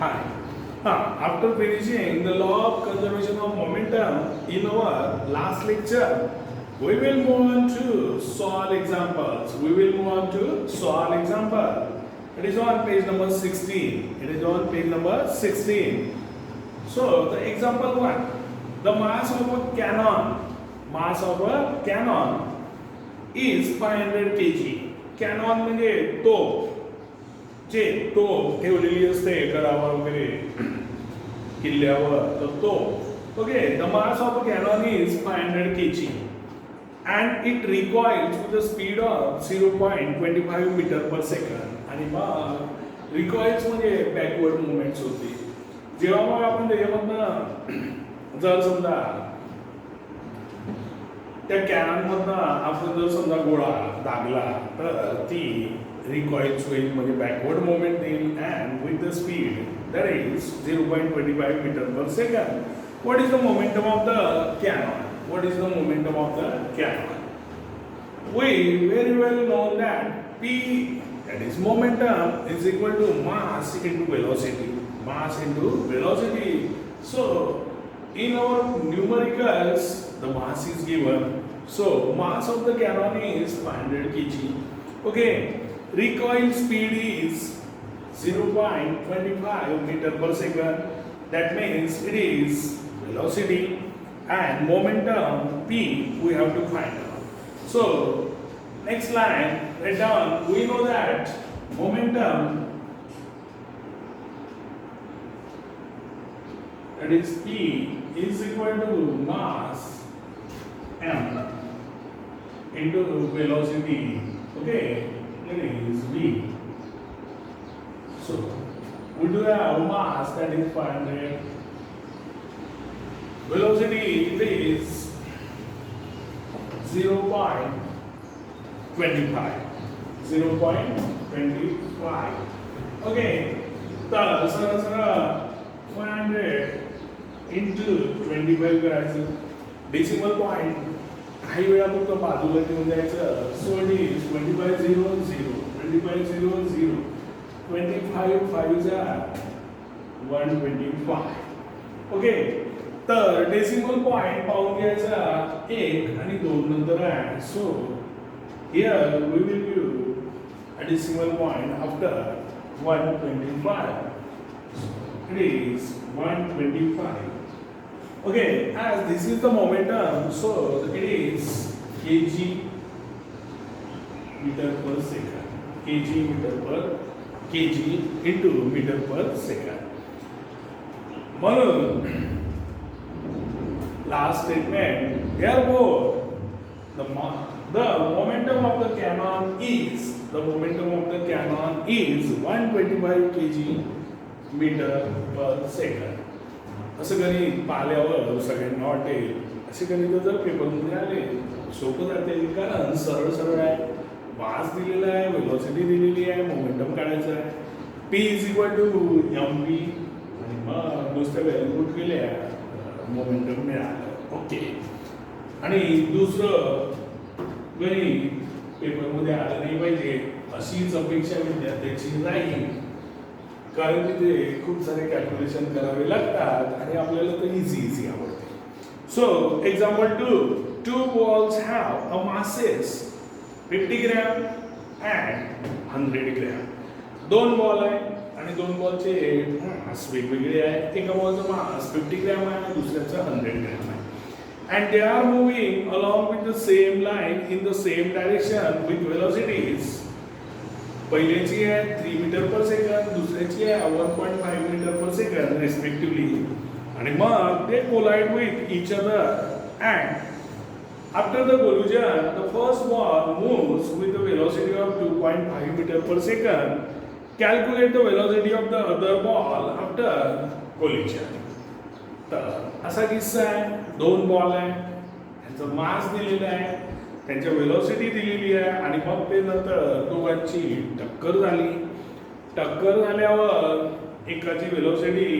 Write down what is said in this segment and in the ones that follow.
Hi. After finishing the law of conservation of momentum in our last lecture, we will move on to solve examples. We will move on to solve example. It is on page number 16. It is on page number 16. So the example 1. The mass of a cannon is 500 kg. Cannon म्हणजे तोफ. जे तोफ ठेवलेली असते गडावर वगैरे किल्ल्यावर तर तो okay the mass of a Canon is 500 kg and it recoils with a speed of 0.25 meter per second. आणि मग रिकॉइल्स म्हणजे बॅकवर्ड मुवमेंट्स होती. जेव्हा मग आपण त्याच्यामधनं जर समजा त्या कॅनॉनमधनं आपण जर समजा गोळा दागला तर ती रिकॉइल्स होईल म्हणजे बॅकवर्ड मुवमेंट देईल and with the speed that is 0.25 meter per second. What is the momentum of the cannon? What is the momentum of the cannon? We very well know that P, that is momentum, is equal to mass into velocity. Mass into velocity. So in our numericals, the mass is given. So mass of the cannon is 500 kg. Okay. Recoil speed is 0.25 meter per second. That means it is velocity and momentum P we have to find out. So next line, write down. We know that momentum, that is P, is equal to mass M into velocity. Okay, it is V. So we do have mass, that is 500. Velocity is 0.25. 0.25. Okay. तर सरळ 500 into 25 करायचं. Decimal point काही वेळा फक्त बाजूला घेऊन जायचं. So it is 2500. 2500. 25 5 125. Okay. तर डेसिमल पॉइंट पाहून घ्यायचा 1 आणि 2 नंतर आहे. So here we will use a decimal point after 125. It is 125. Okay, as this is the momentum, so it is kg meter per second. Kg meter per kg into meter per second. म्हणून last statement, therefore the momentum of the cannon is 125 kg meter per second. असं गणित पाहिल्यावर सगळ्यांना वाटेल असे गणित जर पेपरमध्ये आले सोपं जाते कारण सरळ सरळ आहे. मास दिलेला आहे, वेलोसिटी दिलेली आहे, मोमेंटम काढायचं आहे. P is equal to mv आणि मग नुसत्या व्हॅल्यू पुट केल्या मोमेंटम मिळालं. ओके. आणि दुसरं गणित पेपरमध्ये आलं नाही पाहिजे अशीच अपेक्षा विद्यार्थ्याची नाही कारण तिथे खूप सारे कॅल्क्युलेशन करावे लागतात आणि आपल्याला तर इझी आवडते. So example 2 balls have a masses 50 gram and 100 gram. 2 ball आहे आणि 2 बॉलचे मास वेगवेगळे आहे. एका बॉलचं मास 50 ग्रॅम आहे आणि दुसऱ्याचं 100 ग्रॅम आहे. And they are moving along with the same line in the same direction with velocities. पहिल्याची आहे 3 मीटर पर सेकंड, दुसऱ्याची आहे 1.5 मीटर पर सेकंड रेस्पेक्टिव्हली. आणि मग ते collide with each other and after the collision the first ball moves with the velocity of 2.5 meter per second. Calculate the velocity of the other ball after collision. तर असा किस्सा आहे. 2 ball आहे, त्यांचं मास दिलेलं आहे, त्यांच्या वेलोसिटी दिलेली आहे आणि मग ते नंतर दोघांची टक्कर झाली. टक्कर झाल्यावर एकाची वेलोसिटी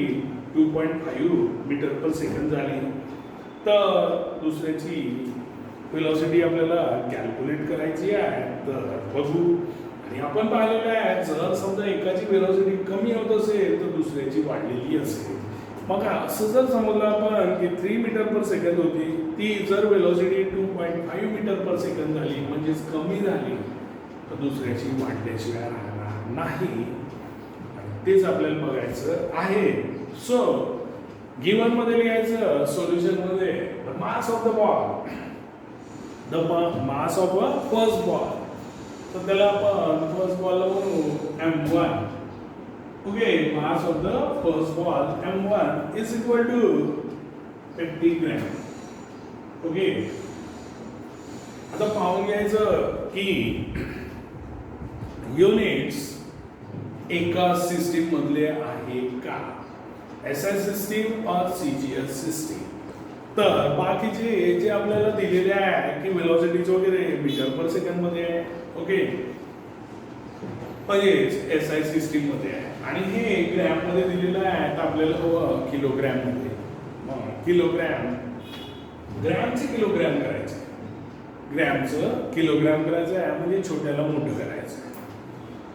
2.5 मीटर पर सेकंड झाली तर दुसऱ्याची वेलोसिटी आपल्याला कॅल्क्युलेट करायची आहे. तर बघू आणि आपण पाहिलेलं आहे जर समजा एकाची व्हेलॉसिटी कमी होत असेल तर दुसऱ्याची वाढलेली असेल. मग असं जर समजलं आपण की 3 मीटर पर सेकंद होती, ती जर व्हेलॉसिटी 2.5 मीटर पर सेकंद झाली म्हणजेच कमी झाली तर दुसऱ्याची वाढल्याशिवाय राहणार नाही. तेच आपल्याला बघायचं आहे. सो गिवन मध्ये लिहायचं सोल्युशन मध्ये the mass of the ball, the mass of a first ball. तर त्याला आपण फर्स्ट बॉलला म्हणू m1. Okay, mass of the first ball m1 is equal to 50 gram. Okay, आता पाहून घ्यायचं की युनिट्स एका सिस्टीम मधले आहे का, SI सिस्टीम और CGS सिस्टीम. तर बाकीचे जे आपल्याला दिलेले आहे की व्हेलॉसिटीज वगैरे मीटर पर सेकंड मध्ये आहे. ओके, म्हणजेच SI सिस्टीम मध्ये आहे आणि हे ग्रॅम मध्ये दिलेलं आहे. तर आपल्याला हवं किलोग्रॅम मध्ये. किलोग्रॅम, ग्रॅमचे किलोग्रॅम करायचे, ग्रॅमचं किलोग्रॅम करायचं आहे म्हणजे छोट्याला मोठं करायचं.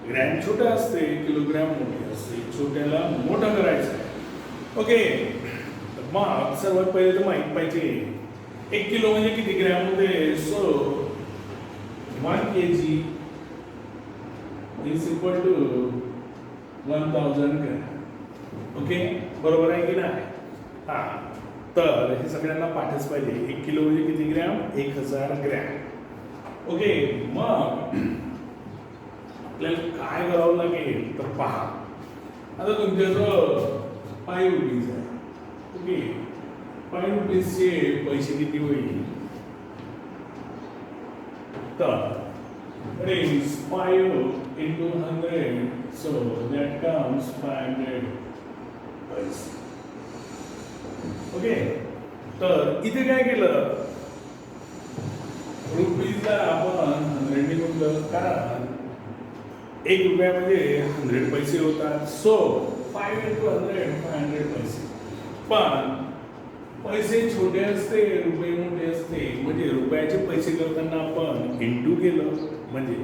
ग्रॅम छोटं असते, किलोग्रॅम मोठे असते, छोट्याला मोठं करायचं आहे. ओके, मग सर्वात पहिले तर माहित पाहिजे 1 किलो म्हणजे किती ग्रॅम होते. So 1 kg is equal to 1000 gram. Okay, बरोबर आहे की नाही? हा, तर हे सगळ्यांना पाठच पाहिजे. 1 किलो म्हणजे किती ग्रॅम? 1000 ग्रॅम. ओके, मग आपल्याला काय करावं लागेल तर पहा. आता तुमच्याजवळ 5 रुपीज आहे. ओके, 5 रुपीजचे पैसे किती होईल? तर it is 5 into 100, so that comes 500 पैसे. ओके, तर इथे काय केलं, रुपीजला आपण 100 ने गुणलं कारण 1 रुपया म्हणजे 100 पैसे होतात. सो 5 into 100 500 पैसे. पण पैसे छोटे असते, रुपये मोठे असते, म्हणजे रुपयाचे पैसे करताना आपण इंटू केलं. म्हणजे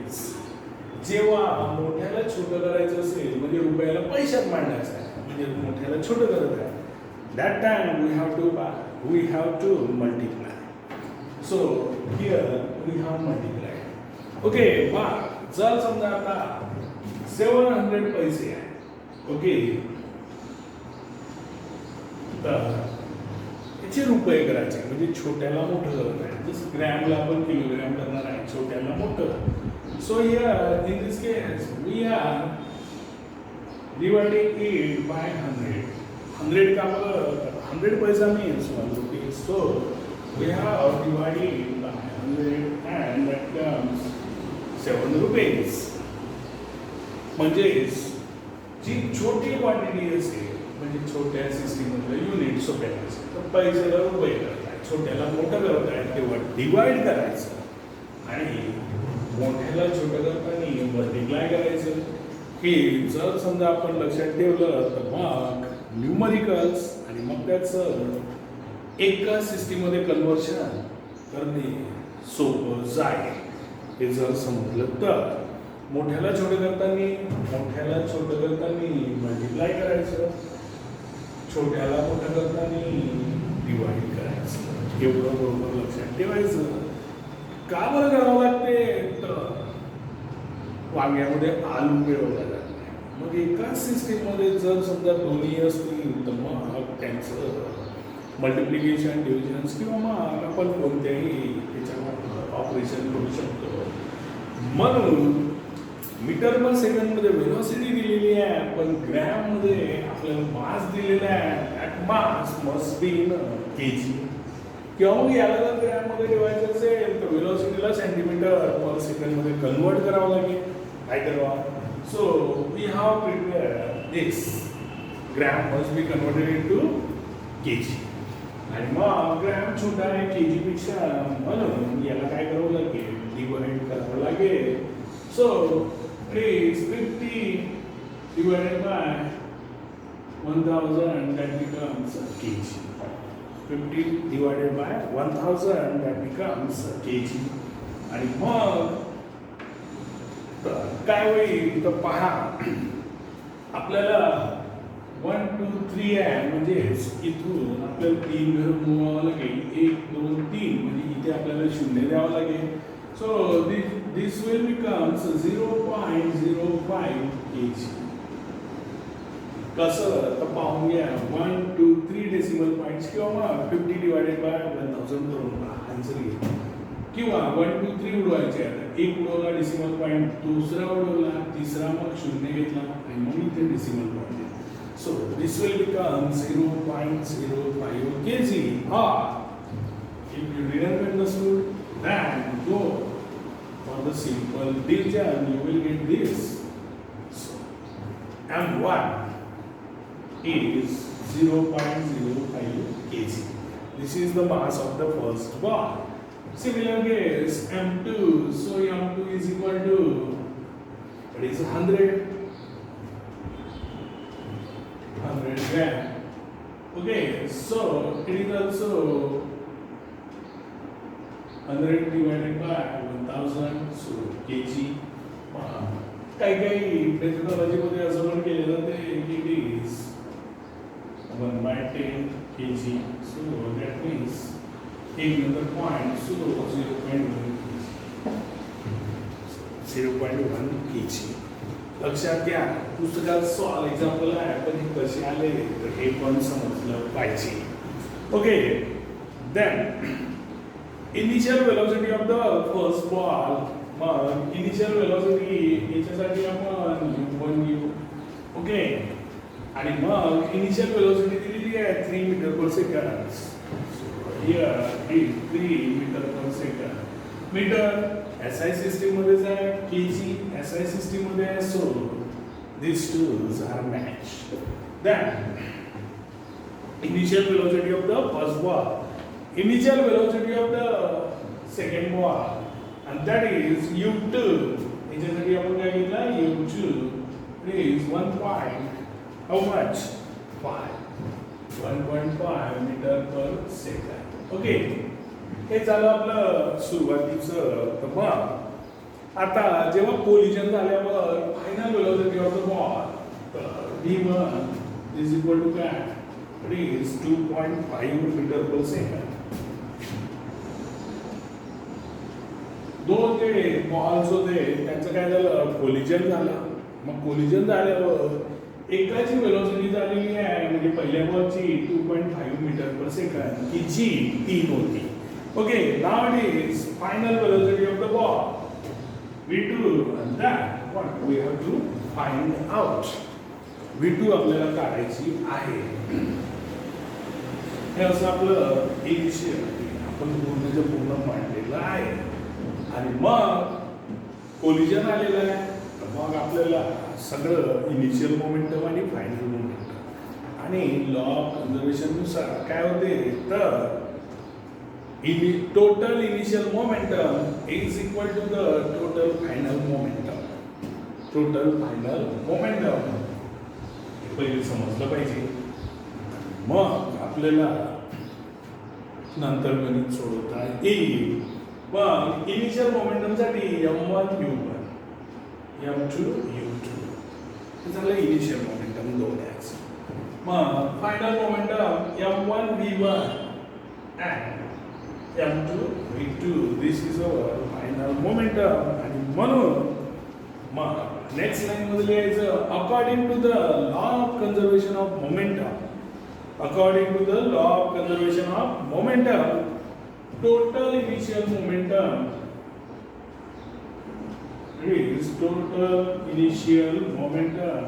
जेव्हा मोठ्याला छोटं करायचं असेल म्हणजे रुपयाला पैशात मांडायचं आहे, म्हणजे मोठ्याला छोटं करत आहे, that time we have to multiply. So here we have multiply. Okay, मग जर समजा आता 700 पैसे आहे. ओके, तर याचे रुपये करायचे म्हणजे छोट्याला मोठं करत आहे. जसं ग्रॅमला आपण किलोग्रॅम करणार आहे, छोट्याला मोठं. So here in this case we are dividing it by 100. 100 का 100 पैसा means 1 rupee. So we have divided by 100 and that comes 7 rupees. म्हणजेच जी छोटी क्वांटिटी असेल म्हणजे छोट्या सिस्टीममधलं युनिट सोप्या तर पैशाला रुपये करताय, छोट्याला मोठं करताय तेव्हा डिवाइड करायचं आणि मोठ्याला छोटं करताना मल्टिप्लाय करायचं. की जर समजा आपण लक्षात ठेवलं तर मग न्यूमरिकल्स आणि मग त्याचं एका सिस्टीममध्ये कन्व्हर्शन करणे सोपं जाईल. हे जर समजलं तर मोठ्याला छोटं करताना मल्टिप्लाय करायचं, छोट्याला मोठं करताना डिवाइड करायचं. एवढं बरोबर लक्षात ठेवायचं. का बरं करावं लागते तर वांग्यामध्ये आलू मिळवला जात नाही. मग एका सिस्टीममध्ये जर समजा दोन्ही असतील तर मग त्यांचं मल्टिप्लिकेशन, डिव्हिजन्स किंवा मग आपण कोणत्याही त्याच्यावर ऑपरेशन करू शकतो. म्हणून मीटर पर सेकंडमध्ये व्हेलॉसिटी दिलेली आहे, पण ग्रॅममध्ये आपल्याला मास दिलेला आहे. That mass must be in kg. किंवा मग याला जर ग्रॅममध्ये ठेवायचं असेल तर व्हेलॉसिटीला सेंटीमीटर पर सेकंडमध्ये कन्वर्ट करावं लागेल. काय करावा? So we have prepared this. Gram must be converted into kg. आणि मग ग्रॅम छोटा आहे kg पेक्षा, म्हणून याला काय करावं लागेल? डिवाइड करावं लागेल. So it is 50 divided by 1000 that becomes a kg. 50 divided by 1000 that becomes a kg. आणि मग तर काय होईल तर पहा आपल्याला 1 2 3 आहे म्हणजेच इथून आपल्याला 3 घर मोजावं लागेल 1 2 3 म्हणजे इथे आपल्याला शून्य द्यावं लागेल. So this will becomes 0.05 kg. कसं तर पाहून घ्या 1 2 3 डेसिमल पॉईंट्स किंवा मग 50 डिवायडेड बाय 1000 करून आन्सर घ्या किंवा 1 2 3 उडवायचे आहेत. एक उडवला डेसिमल पॉईंट, दुसरा उडवला, तिसरा मग शून्य घेतला आणि मग इथे decimal point. So this will become 0.05 kg, or if you didn't understood, then go for the simple division, you will get this. So M1 is 0.05 kg. This is the mass of the first ball. Similar case M2, so M2 is equal to, it is 100 gram. Okay, so it is also 100 divided by 1000, so kg. काही मेथडॉलॉजीमध्ये असं पण केलं जाते की it is 1/10 kg. So that means एक नंतर point so 0.1 kg. लक्षात घ्या पुस्तकात सॉल्व एक्झाम्पल आहे पण हे कसे आले तर हे पण समजलं पाहिजे. Okay, then initial velocity of the first ball. मग इनिशियल वेलोसिटी याच्यासाठी आपण u1 घेऊ. ओके, आणि मग इनिशियल वेलोसिटी दिलेली आहे 3 metre per second. Here is 3 metre per second. Metre SI system मध्येच आहे, kg SI सिस्टीम मध्ये आहे. So these two are matched. Then initial velocity of the first ball, initial velocity of the second ball, and that is u2. याच्यासाठी आपण काय घेतला u2 is 1 point how much 1.5 metre per second. Okay, हे झालं आपलं सुरुवातीचं. तर मग आता जेव्हा कोलिजन झाल्यावर final velocity of the ball v1 is equal to काय, it is 2.5 metre per second. दोन जे बॉल्स होते त्यांचं काय झालं, कोलिजन झालं. मग कोलिजन झाल्यावर एकाची वेलोसिटी झालेली आहे म्हणजे पहिल्या बॉलची 2.5 मीटर पर सेकंड की जी 3 होती. Okay, now it is final velocity of the ball v2, and that what we have to find out. v2 आपल्याला काढायची आहे. हे असं आपलं इनिशियल आपण पूर्णच्या पूर्ण मांडलेलं आहे. आणि मग कोलिजन आलेलं आहे तर मग आपल्याला सगळं इनिशियल मोमेंटम आणि फायनल मोमेंटम आणि लॉ ऑफ कन्झर्वेशन नुसार काय होते तर total initial momentum is equal to the total final momentum. Total final momentum हे पहिले समजलं पाहिजे. मग आपल्याला नंतर गणित सोडवता येईल. मग इनिशियल मोमेंटम साठी m1 u1 m2 u2 हे झालं इनिशियल मोमेंटम दोन आहे. मग final momentum m1 v1 and m2 v2. This is our final momentum. आणि म्हणून मग नेक्स्ट लाईन मध्ये लिहायचं according to the law of conservation of momentum. According to the law of conservation of momentum total initial momentum is total initial momentum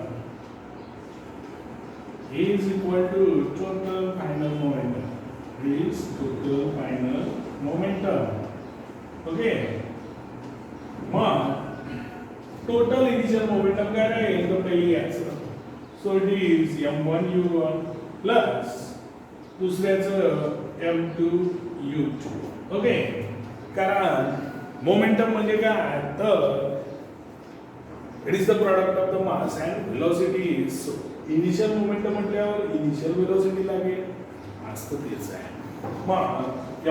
is equal to total final momentum. Is total final momentum. Okay. मग total initial momentum काय राहील तर पहिली याचं. So it is m1 u1 plus दुसऱ्याचं m2 u2. Okay, कारण momentum म्हणजे काय तर it is the product of the mass and velocity. So initial momentum म्हटल्यावर इनिशियल व्हेलॉसिटी लागेल. असतं तेच आहे. मग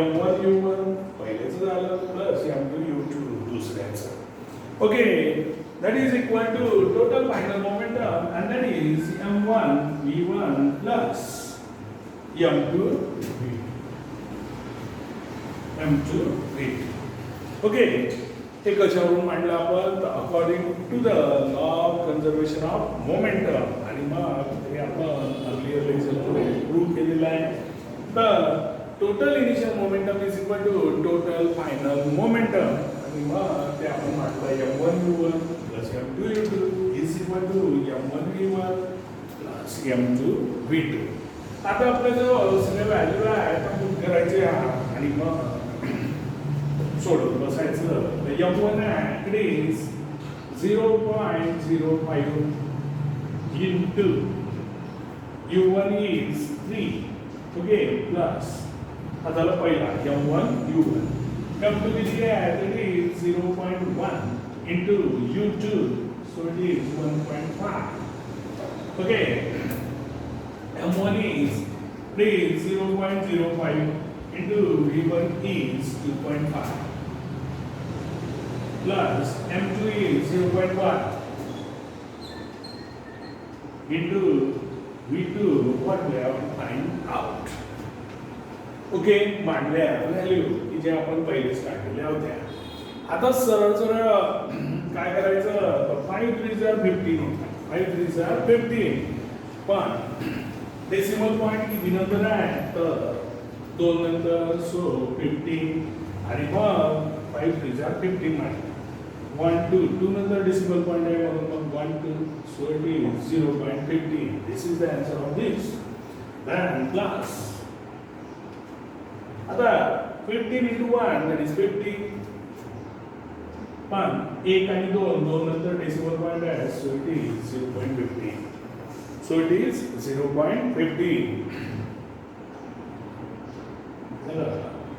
m1 u1 पहिल्याचं झालं प्लस m2 u2 दुसऱ्याचं. Okay, that is equal to total final momentum, and that is m1 v1 plus m2 v2. Okay, हे कशावरून मांडलं आपण? According to the law of conservation of momentum, आणि मग हे आपण अर्लियर लेक्चरमध्ये प्रूव्ह केलेलं आहे. तर total initial momentum is equal to total final momentum, आणि मग ते आपण म्हटलं m1 u1 plus m2 u2 is equal to m1 v1 plus m2 v2. आता आपल्याजवळ सगळे व्हॅल्यू आहे, आता पुट करायचे आणि मग सोडून बसायचं. m1 आहे it is 0.05 into u1 is 3, okay, plus आता झालं पहिला m1 u1. m2 किती आहे? It is 0.1 into u2, so it is 1.5. Okay, m1 is 0.05 into v1 is 2.5 plus m2 is 0.1 into v2, what we have to find out. Okay, मांडल्या value की जे आपण पहिलेच काढलेल्या होत्या. आता सरळ सरळ काय करायचं? 5 3s are 15, 5 3s are 15, पण डेसिमल पॉइंट किती नंतर आहे? तर 2 नंतर, सो 15, आणि मग 5 3s are 15 मांडले. 1 2 2 नंतर डेसिमल पॉइंट आहे, म्हणून मग 1 2, so it is 0.15. This is the answer of this. Then plus आता 15 into 1 that is 50, पण 1 आणि 2 नंतर डेसिमल पॉइंट आहे, so it is 0.15. So it is 0.15.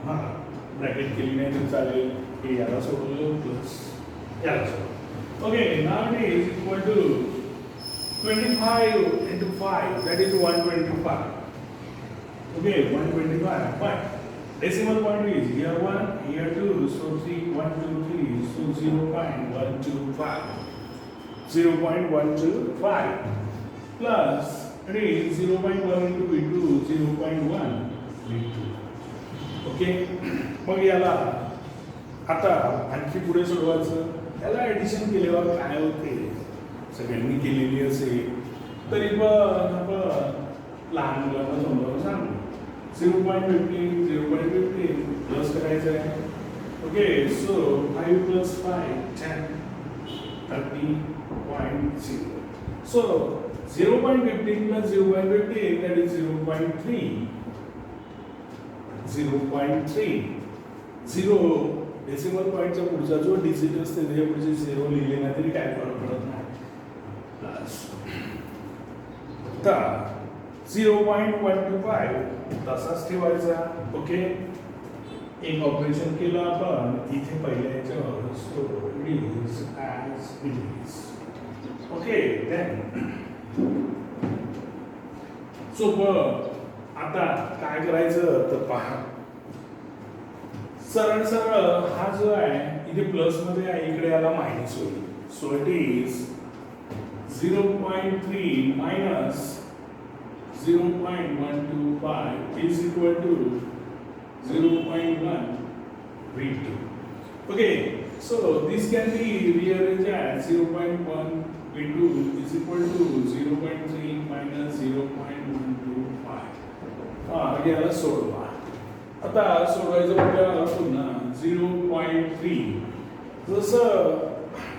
हां, ब्रॅकेट केली नाही तर चालेल, हे याला सोडलं प्लस याला सोडलं. Okay, now it is equal to 25 into 5, that is 125. Okay, 125, but decimal point is here 1, here 2, so 3, 1 2 3, so 0.125, 0.125 plus it is 0.1 into v2, 0.1 v2. Okay, मग याला आता आणखी पुढे सोडवायचं. याला ॲडिशन केल्यावर काय होते? सगळ्यांनी केलेली असेल तरी पण आपण लहान मुलांना समजावून सांगू. 0.15 0.15 प्लस करायचं आहे. Okay, so 5 plus 5 10 30.0. So 0.15 plus 0.15 that is 0.3. 0.3 0 decimal पॉइंटचा पुढचा जो डिजिट असते त्याच्या पुढचे 0 लिहिले नाही तरी काय फरक पडत नाही. प्लस आता 0.125 तसाच ठेवायचा. ओके, एक ऑपरेशन केलं आपण इथे पहिल्या याच्यावर, so it is as it is. Okay, then सोपं. आता काय करायचं तर पहा, सरळ सरळ हा जो आहे इथे प्लस मध्ये आहे, इकडे याला मायनस होईल. So it is 0.3 minus 0.125 is equal to 0.1 v2. Okay, so this can be rearranged as 0.1 v2 is equal to 0.3 minus 0.125. याला सोडवा. आता सोडवायचं म्हटलं पुन्हा 0.3, जसं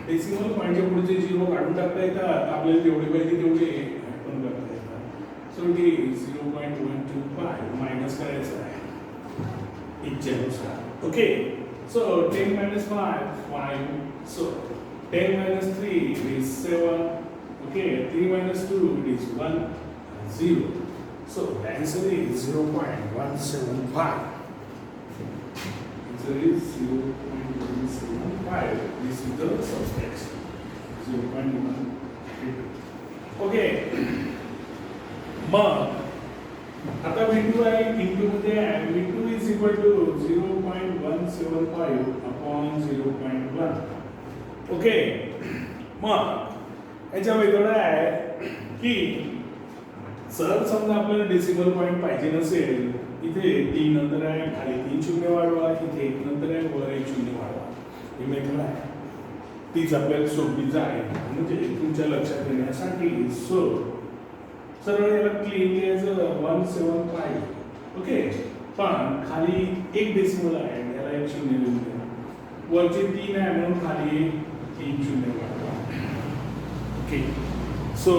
डेसिमल पॉईंटच्या पुढचे 0 काढून टाकता येतात, आपल्याला जेवढे पाहिजे तेवढे पण करता येतात. सो इट इज 0.125 मायनस करायचं आहे इच्छेनुसार. Okay, so 10 minus 5 5, so 10 minus 3 is 7. Okay, 3 minus 2 it is 1 0. So the answer is 0.175. Answer is 0.175. This is the subtext. 0.1. Okay. मग आता v2 आहे, into मध्ये आहे, v2 is equal to 0.175 upon 0.1. Okay. मग याच्या वेगळं आहे की जर समजा आपल्याला डेसिमल पॉईंट पाहिजे नसेल, इथे 3 नंतर आहे, खाली 3 शून्य वाढवा, इथे 1 नंतर आहे, वर 1 शून्य वाढवा. ही मेथड आहे, तीच आपल्याला सोपीच आहे. म्हणजे तुमच्या लक्षात येण्यासाठी सरळ याला क्लीन लिहायचं 175. ओके, पण खाली एक डेसिमल आहे, याला 1 शून्य लिहून द्या. वरचे 3 आहे म्हणून खाली 3 शून्य वाढवा. ओके, सो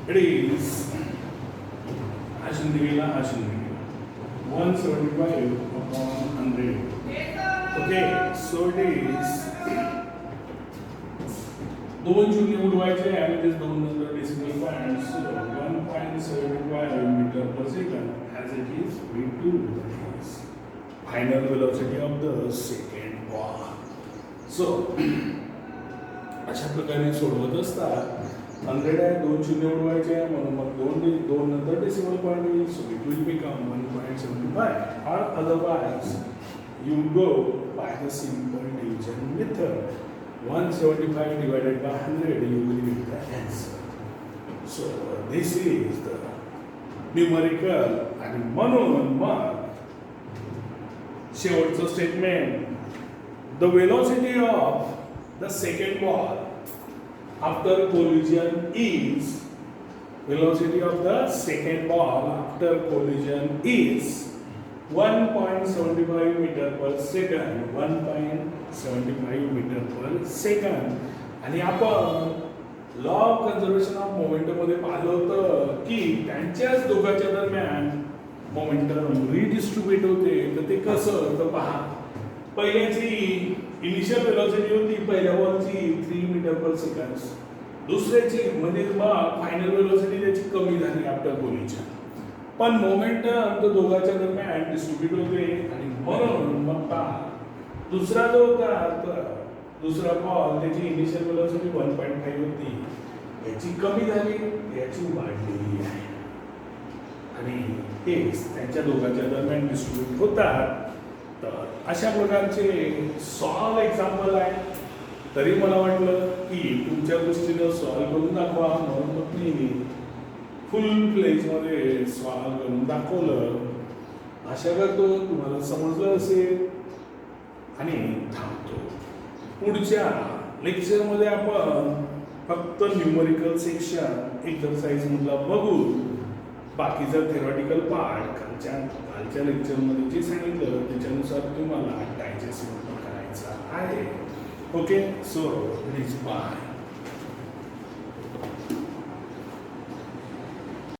इट इज दिलेला 175 upon 100. Okay, so it is 2 शून्य उडवायचे आहे, म्हणजे 2 नंतर decimal point. So 1.75 metre per second as it is v2 is final velocity of the second ball. So अशा प्रकारे सोडवत असतात. 100 आहे, 2 शून्य उडवायचे आहे, म्हणून मग 2 नंतर डेसिमल पॉइंट येईल. So it will become 1.75. or otherwise you go by the simple division method. 175 divided by 100, you will get the answer. So this is the numerical. आणि म्हणून मग शेवटचं statement, the velocity of the second ball after collision is velocity of the second ball after collision is 1.75 meter per second. 1.75 meter per second. आणि आपण law of conservation of momentum मध्ये पाहिलं होतं की त्यांच्याच दोघांच्या दरम्यान मोमेंटम रिडिस्ट्रीब्यूट होते. तर ते कसं, तर पहा, पहिल्याची इनिशियल वेलोसिटी होती पहिल्या बॉलची 3 मीटर पर सेकंड. दुसऱ्याची म्हणजे मग फायनल वेलोसिटी त्याची कमी झाली आफ्टर कोलिजन, पण मोमेंटम तो दोघांच्या दरम्यान डिस्ट्रीब्यूट होते. आणि म्हणून मग पहा, दुसरा जो होता, दुसरा बॉल त्याची इनिशियल वेलोसिटी 1.5 होती, याची कमी झाली, याची वाढलेली आहे. आणि हेच त्यांच्या दोघांच्या दरम्यान डिस्ट्रीब्यूट होतात. तर अशा प्रकारचे सॉल्व एक्झाम्पल आहे. तरी मला वाटलं की तुमच्या दृष्टीनं सॉल्व करून दाखवा, म्हणून मग मी फुल प्लेजमध्ये सॉल्व करून दाखवलं. आशा करतो तुम्हाला समजलं असेल आणि थांबतो. पुढच्या लेक्चरमध्ये आपण फक्त न्यूमरिकल सेक्शन एक्झरसाइज मधला बघू. बाकीचा थेरॉटिकल पार्ट कालच्या लेक्चरमध्ये जे सांगितलं त्याच्यानुसार तुम्हाला डायजेस्ट करायचा आहे. Okay, so please bye.